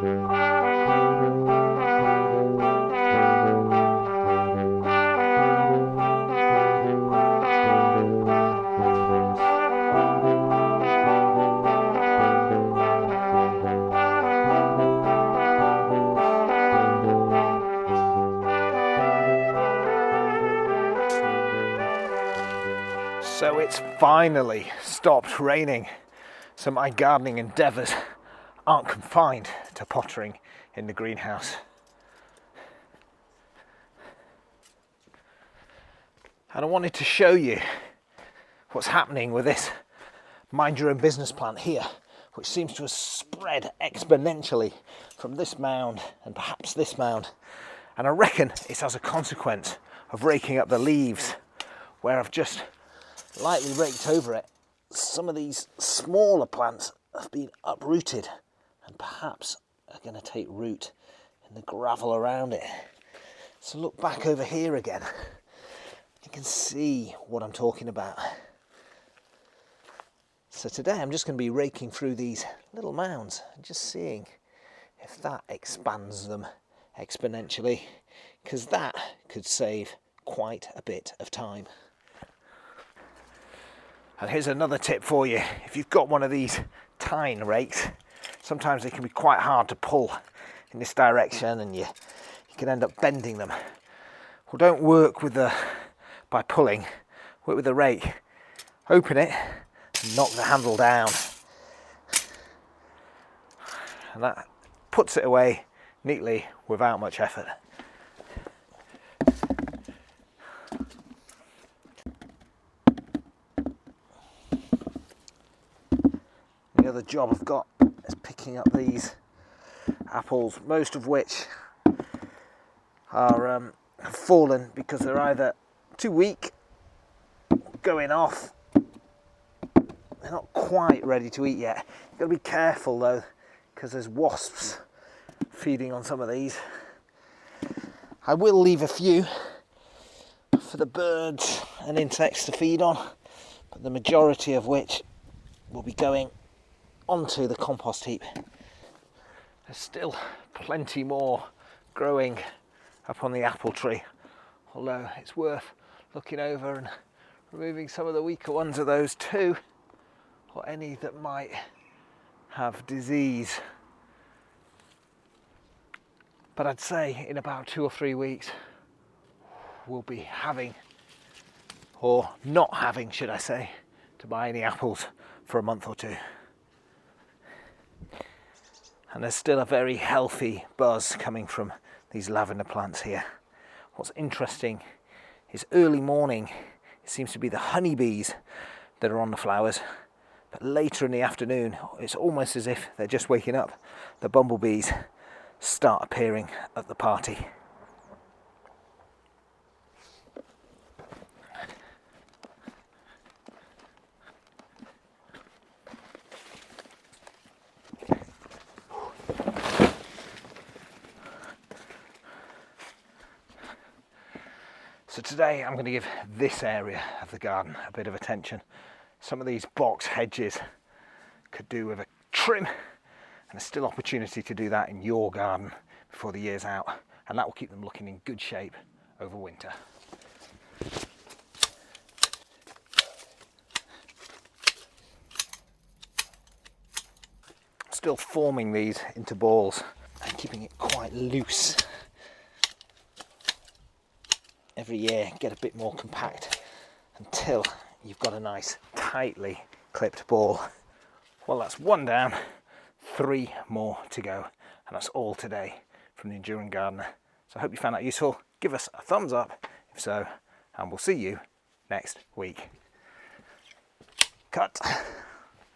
So it's finally stopped raining, so my gardening endeavours aren't confined to pottering in the greenhouse. And I wanted to show you what's happening with this mind your own business plant here, which seems to have spread exponentially from this mound and perhaps this mound. And I reckon it's as a consequence of raking up the leaves, where I've just lightly raked over it. Some of these smaller plants have been uprooted and perhaps are going to take root in the gravel around it. So look back over here again. You can see what I'm talking about. So today I'm just going to be raking through these little mounds and just seeing if that expands them exponentially, because that could save quite a bit of time. And here's another tip for you. If you've got one of these tine rakes, sometimes they can be quite hard to pull in this direction and you can end up bending them. Well, don't work by pulling, work with the rake. Open it and knock the handle down. And that puts it away neatly without much effort. The other job I've got is picking up these apples, most of which are have fallen because they're either too weak, going off, they're not quite ready to eat yet. You've got to be careful though, because there's wasps feeding on some of these. I will leave a few for the birds and insects to feed on, but the majority of which will be going onto the compost heap. There's still plenty more growing up on the apple tree, although it's worth looking over and removing some of the weaker ones of those too, or any that might have disease. But I'd say in about 2 or 3 weeks we'll be having, or not having should I say, to buy any apples for a month or two. And there's still a very healthy buzz coming from these lavender plants here. What's interesting is early morning, it seems to be the honeybees that are on the flowers, but later in the afternoon, it's almost as if they're just waking up. The bumblebees start appearing at the party. So today I'm going to give this area of the garden a bit of attention. Some of these box hedges could do with a trim, and there's still opportunity to do that in your garden before the year's out, and that will keep them looking in good shape over winter. Still forming these into balls and keeping it quite loose. Every year get a bit more compact until you've got a nice tightly clipped ball. Well, that's one down, 3 more to go, and that's all today from the Enduring Gardener. So I hope you found that useful. Give us a thumbs up if so, and we'll see you next week. Cut.